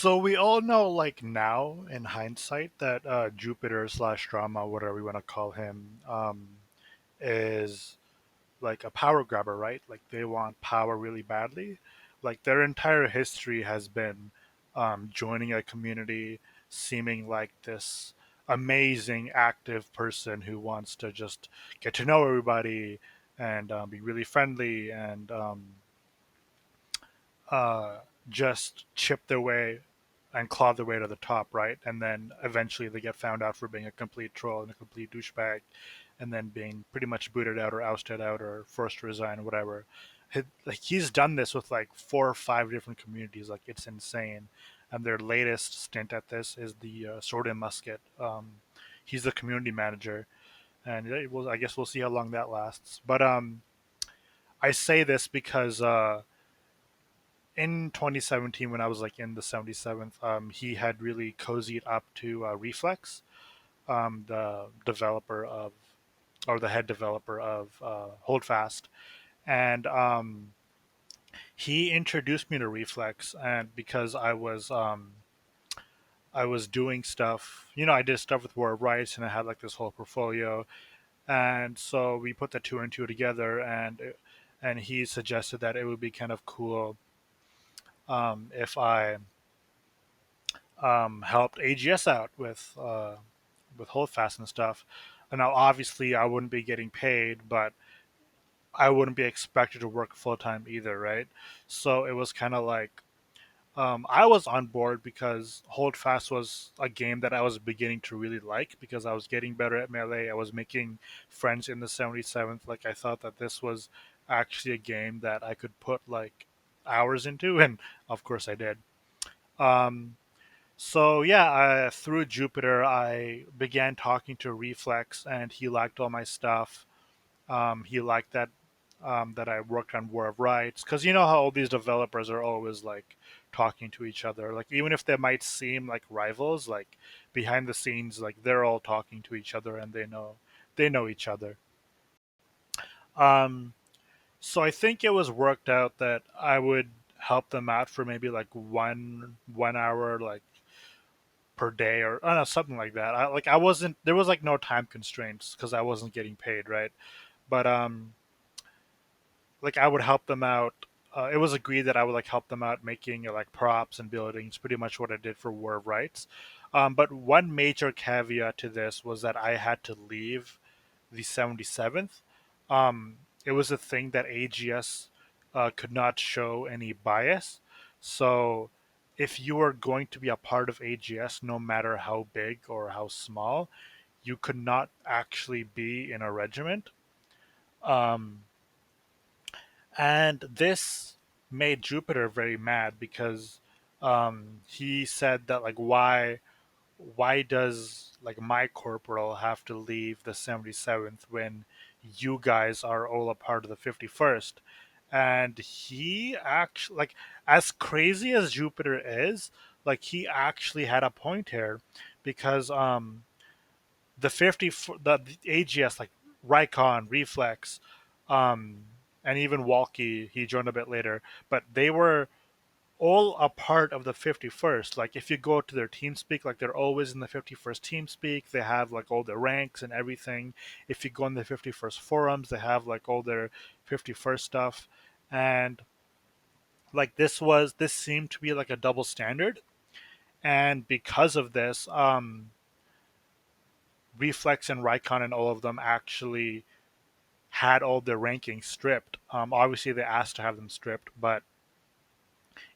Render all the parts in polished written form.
So we all know, like now in hindsight, that Jupiter slash drama, whatever we want to call him, is like a power grabber, right? Like they want power really badly. Like their entire history has been joining a community, seeming like this amazing, active person who wants to just get to know everybody and be really friendly and uh, just chip their way and claw their way to the top, right? And then eventually they get found out for being a complete troll and a complete douchebag, and then being pretty much booted out or ousted out or forced to resign or whatever. Like he's done this with like 4 or 5 different communities. Like it's insane. And their latest stint at this is the Sword and Musket. He's the community manager, and I guess we'll see how long that lasts. But I say this because in 2017 when I was like in the 77th, he had really cozied up to Reflex, the developer of or the head developer of Holdfast, and he introduced me to Reflex, and because I was doing stuff, I did stuff with War of Rights, and I had like this whole portfolio, and so we put the two and two together, and he suggested that it would be kind of cool if I helped AGS out with Holdfast and stuff. And now, obviously, I wouldn't be getting paid, but I wouldn't be expected to work full time either, right? So it was kind of like I was on board because Holdfast was a game that I was beginning to really like because I was getting better at melee. I was making friends in the 77th. Like I thought that this was actually a game that I could put like hours into, and of course I did. Um, so yeah, through Jupiter, I began talking to Reflex, and he liked all my stuff. He liked that I worked on War of Rights, because you know how all these developers are always like talking to each other. Like even if they might seem like rivals, like behind the scenes, like they're all talking to each other and they know each other. Um, so I think it was worked out that I would help them out for maybe like one hour, like per day or I don't know, something like that. I wasn't there was like no time constraints because I wasn't getting paid, right? But like I would help them out. It was agreed that I would like help them out making like props and buildings, pretty much what I did for War of Rights. But one major caveat to this was that I had to leave the 77th. It was a thing that AGS could not show any bias. So if you were going to be a part of AGS, no matter how big or how small, you could not actually be in a regiment. Um, and this made Jupiter very mad because he said that like why does like my corporal have to leave the 77th when you guys are all a part of the 51st? And he actually, like, as crazy as Jupiter is, like he actually had a point here because the 50 the AGS, like Rycon, Reflex, um and even Walkie, he joined a bit later, but they were all a part of the 51st. Like if you go to their team speak, like they're always in the 51st team speak. They have like all their ranks and everything. If you go in the 51st forums, they have like all their 51st stuff. And like this seemed to be like a double standard. And because of this, Reflex and Rycon and all of them actually had all their rankings stripped. Obviously, they asked to have them stripped, but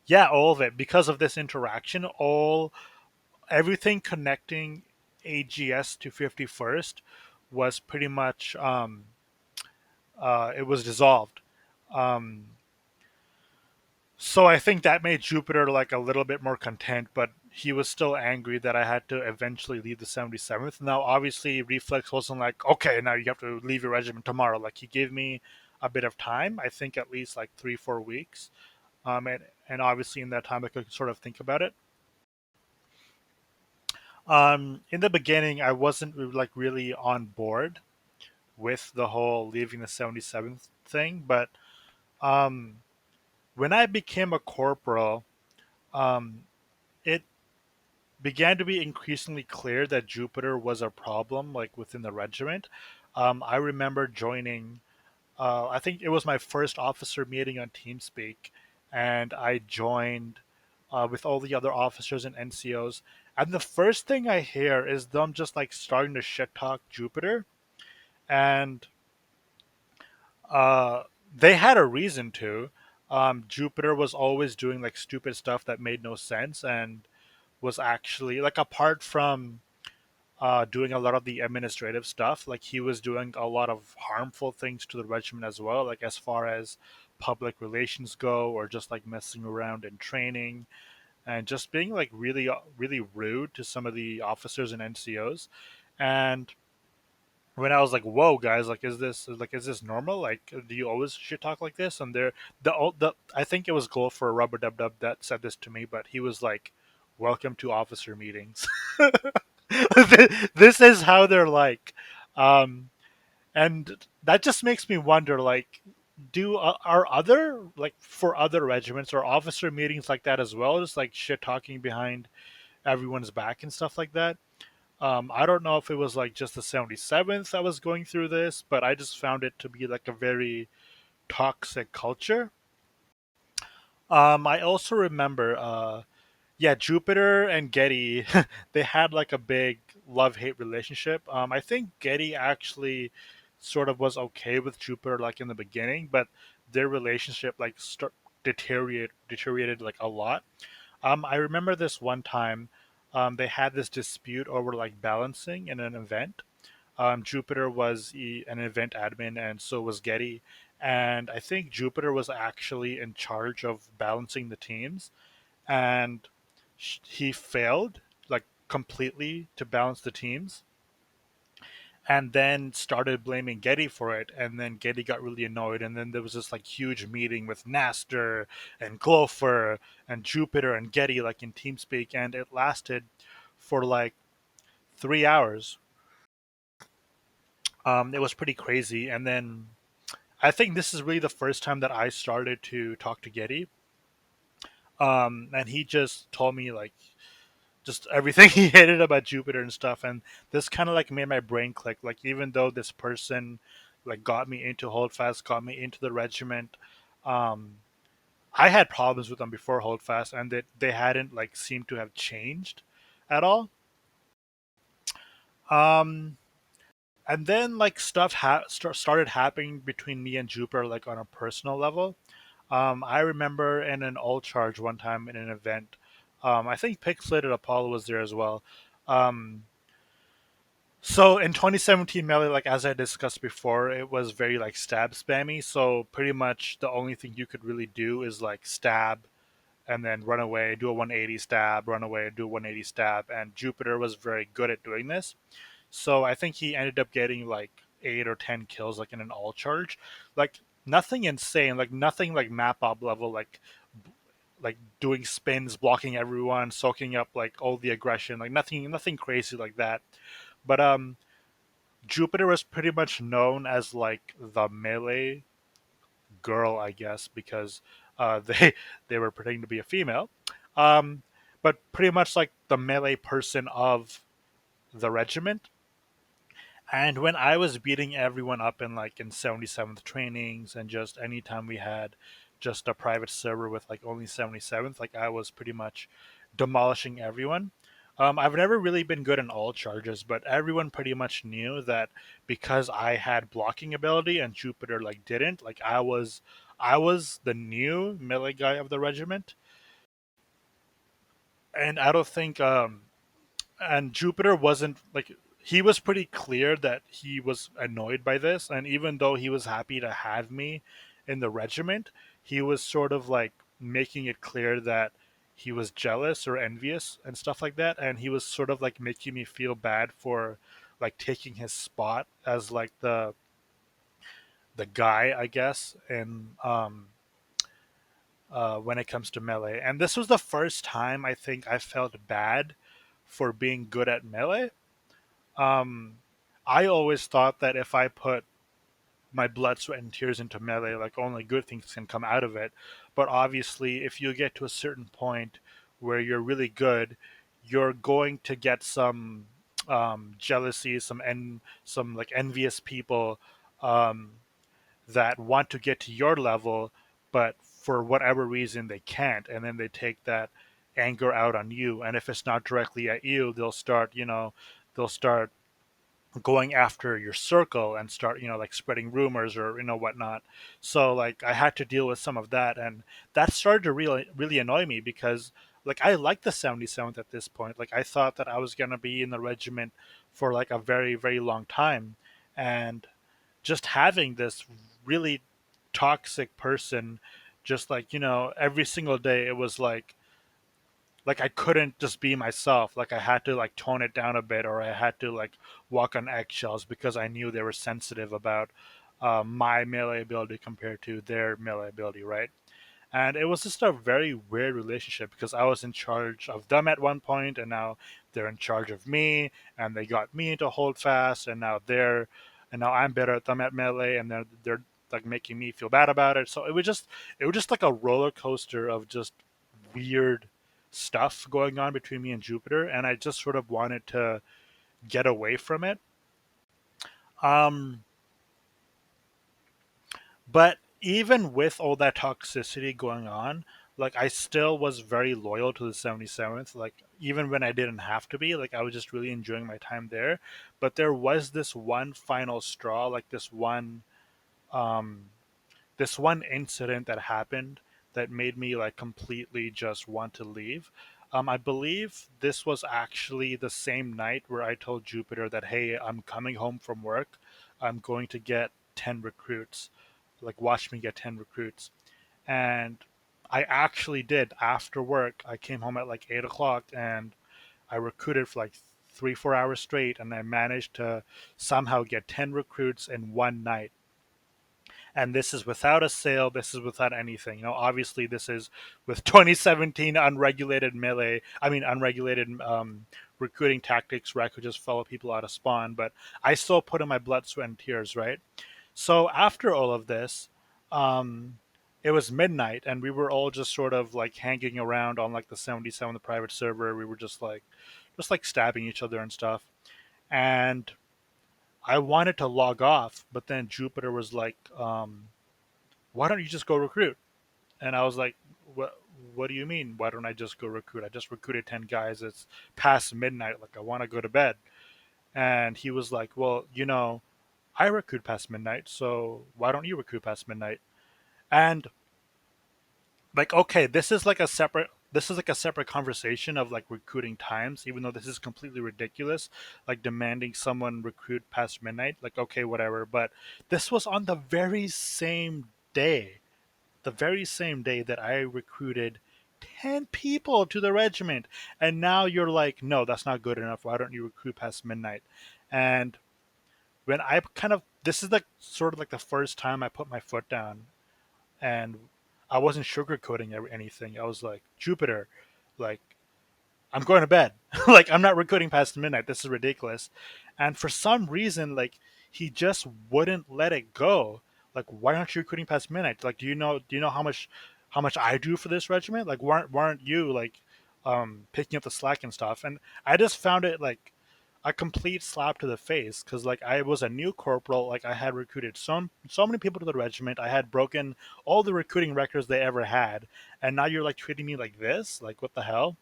yeah, all of it because of this interaction. All everything connecting AGS to 51st was pretty much it was dissolved. Um, so I think that made Jupiter like a little bit more content, but he was still angry that I had to eventually leave the 77th. Now, obviously, Reflex wasn't like, okay, now you have to leave your regiment tomorrow. Like he gave me a bit of time. I think at least like 3 4 weeks. And obviously in that time I could sort of think about it. In the beginning, I wasn't like really on board with the whole leaving the 77th thing, but um, when I became a corporal, um, it began to be increasingly clear that Jupiter was a problem, like within the regiment. I remember joining. I think it was my first officer meeting on TeamSpeak, and I joined with all the other officers and NCOs. And the first thing I hear is them just like starting to shit talk Jupiter, and uh, they had a reason to. Jupiter was always doing like stupid stuff that made no sense, and was actually like apart from doing a lot of the administrative stuff. Like he was doing a lot of harmful things to the regiment as well, like as far as public relations go, or just like messing around in training and just being like really, really rude to some of the officers and NCOs. And when I was like, "Whoa, guys! Is this normal? Like, do you always shit talk like this?" And the I think it was Goal for a Rubber Dub Dub that said this to me, but he was like, "Welcome to officer meetings." This is how they're like, um, and that just makes me wonder, like, do are other like for other regiments or officer meetings like that as well, just like shit talking behind everyone's back and stuff like that. I don't know if it was like just the 77th that was going through this, but I just found it to be like a very toxic culture. I also remember, yeah, Jupiter and Getty, they had like a big love hate relationship. I think Getty actually sort of was okay with Jupiter like in the beginning, but their relationship like deteriorated like a lot. I remember this one time, they had this dispute over like balancing in an event. Jupiter was an event admin, and so was Getty. And I think Jupiter was actually in charge of balancing the teams, and he failed like completely to balance the teams, and then started blaming Getty for it. And then Getty got really annoyed, and then there was this like huge meeting with Naster and Glofer and Jupiter and Getty like in TeamSpeak, and it lasted for like 3 hours. It was pretty crazy, and then I think this is really the first time that I started to talk to Getty. And he just told me like just everything he hated about Jupiter and stuff, and this kind of like made my brain click. Like even though this person like got me into Holdfast, got me into the regiment, um, I had problems with them before Holdfast, and they hadn't like seemed to have changed at all. Um, and then like stuff started happening between me and Jupiter like on a personal level. I remember in an all charge one time in an event. I think Pixelated Apollo was there as well. Um, so in 2017 Melee, like as I discussed before, it was very like stab spammy. So pretty much the only thing you could really do is like stab and then run away, do a 180 stab, run away, do a 180 stab. And Jupiter was very good at doing this. So I think he ended up getting like 8 or 10 kills like in an all charge. Like nothing insane, like nothing like map up level, like doing spins, blocking everyone, soaking up like all the aggression, like nothing crazy like that. But Jupiter was pretty much known as like the melee girl, I guess, because they were pretending to be a female. Um, but pretty much like the melee person of the regiment. And when I was beating everyone up in like in 77th trainings and just anytime we had just a private server with like only 77th, like I was pretty much demolishing everyone. I've never really been good in all charges, but everyone pretty much knew that because I had blocking ability and Jupiter like didn't, like I was the new melee guy of the regiment. And I don't think and Jupiter wasn't like he was pretty clear that he was annoyed by this, and even though he was happy to have me in the regiment, he was sort of like making it clear that he was jealous or envious and stuff like that, and he was sort of like making me feel bad for like taking his spot as like the guy, I guess, and when it comes to melee. And this was the first time I think I felt bad for being good at melee. um, I always thought that if I put my blood, sweat, and tears into melee, like only good things can come out of it. But obviously, if you get to a certain point where you're really good, you're going to get some jealousy, some like envious people um, that want to get to your level, but for whatever reason they can't, and then they take that anger out on you. And if it's not directly at you, they'll start going after your circle and start like spreading rumors or whatnot. So like I had to deal with some of that, and that started to really annoy me because like I liked the 77th at this point. Like I thought that I was going to be in the regiment for like a very very long time, and just having this really toxic person, just like every single day, it was like I couldn't just be myself. Like I had to like tone it down a bit, or I had to like walk on eggshells because I knew they were sensitive about my melee ability compared to their melee ability, right? And it was just a very weird relationship because I was in charge of them at one point, and now they're in charge of me, and they got me to hold fast, and now I'm better at them at melee, and they're like making me feel bad about it. So it was just like a roller coaster of just weird stuff going on between me and Jupiter, and I just sort of wanted to get away from it. Um, But even with all that toxicity going on, like I still was very loyal to the 77th. Like even when I didn't have to be, like I was just really enjoying my time there. But there was this one final straw, like um this one incident that happened that made me like completely just want to leave. I believe this was actually the same night where I told Jupiter that, hey, I'm coming home from work. I'm going to get 10 recruits. Like, watch me get 10 recruits. And I actually did. After work, I came home at like 8 o'clock and I recruited for like 3, 4 hours straight. And I managed to somehow get 10 recruits in one night, and this is without a sale. This is without anything. Obviously, this is with 2017 unregulated melee. I mean, unregulated recruiting tactics where I could just follow people out of spawn. But I still put in my blood, sweat, and tears, right? So after all of this, um, it was midnight, and we were all just sort of like hanging around on like the 77, the private server. We were just like stabbing each other and stuff. And I wanted to log off, but then Jupiter was like, why don't you just go recruit? And I was like, what do you mean? Why don't I just go recruit? I just recruited 10 guys. It's past midnight. Like, I want to go to bed. And he was like, well, I recruit past midnight. So why don't you recruit past midnight? And like, okay, this is like a separate conversation of like recruiting times, even though this is completely ridiculous, like demanding someone recruit past midnight. Like, okay, whatever. But this was on the very same day that I recruited 10 people to the regiment. And now you're like, no, that's not good enough. Why don't you recruit past midnight? And when I this is like sort of like the first time I put my foot down, and I wasn't sugarcoating anything. I was like, Jupiter, like, I'm going to bed. Like, I'm not recruiting past midnight. This is ridiculous. And for some reason, like, he just wouldn't let it go. Like, why aren't you recruiting past midnight? Like, do you know how much I do for this regiment? Like, why aren't you like picking up the slack and stuff? And I just found it like a complete slap to the face because like I was a new corporal. Like I had recruited so many people to the regiment. I had broken all the recruiting records they ever had, and now you're like treating me like this. Like, what the hell?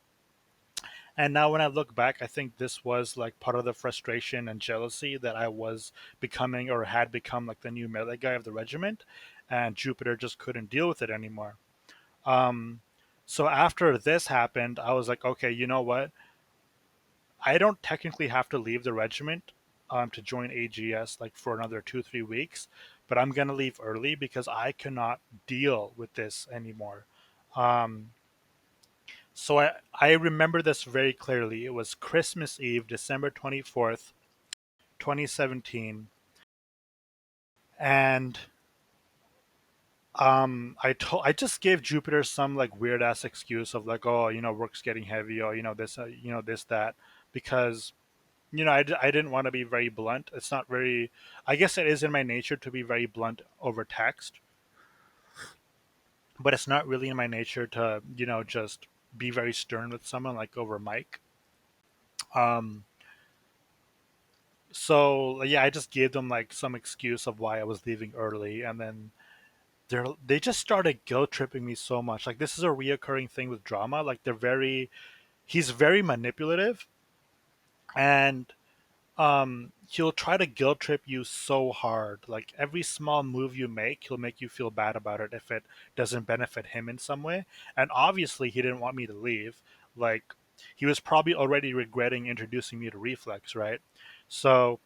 And now when I look back, I think this was like part of the frustration and jealousy that I was becoming or had become like the new melee guy of the regiment, and Jupiter just couldn't deal with it anymore. Um, so after this happened, I was like, okay, you know what? I don't technically have to leave the regiment to join AGS like for another 2, 3 weeks, but I'm gonna leave early because I cannot deal with this anymore. Um, so I remember this very clearly. It was Christmas Eve, December 24th, 2017, and I just gave Jupiter some like weird ass excuse of like, oh, work's getting heavy, or this, this, that, because I didn't want to be very blunt. It's not very, I guess it is in my nature to be very blunt over text, but it's not really in my nature to just be very stern with someone, like over Mike. Um, so yeah, I just gave them like some excuse of why I was leaving early, and then they just started guilt tripping me so much. Like this is a reoccurring thing with drama. Like he's very manipulative, and he'll try to guilt trip you so hard. Like every small move you make, he'll make you feel bad about it if it doesn't benefit him in some way. And obviously he didn't want me to leave. Like he was probably already regretting introducing me to Reflex, right? So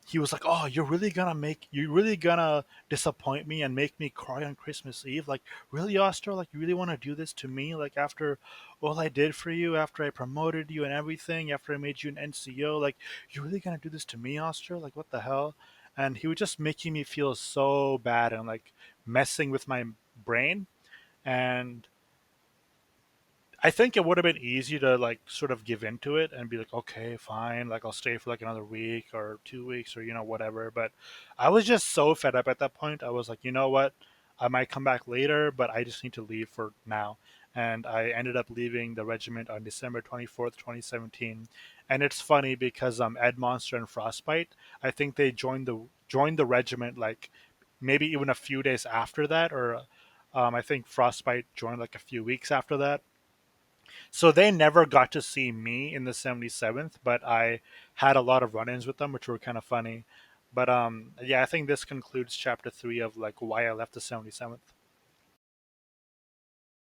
he was like, "Oh, you're really gonna disappoint me and make me cry on Christmas Eve? Like, really, Austro? Like, you really want to do this to me? Like, after all I did for you, after I promoted you and everything, after I made you an NCO, like, you're really gonna do this to me, Austro? Like, what the hell?" And he was just making me feel so bad and like messing with my brain. And I think it would have been easy to like sort of give into it and be like, okay, fine, like I'll stay for like another week or 2 weeks or whatever. But I was just so fed up at that point. I was like, you know what, I might come back later, but I just need to leave for now. And I ended up leaving the regiment on December 24th, 2017. And it's funny because Ed Monster and Frostbite, I think they joined the regiment like maybe even a few days after that, or I think Frostbite joined like a few weeks after that, so they never got to see me in the 77th, but I had a lot of run-ins with them, which were kind of funny. But yeah, I think this concludes chapter 3 of like why I left the 77th.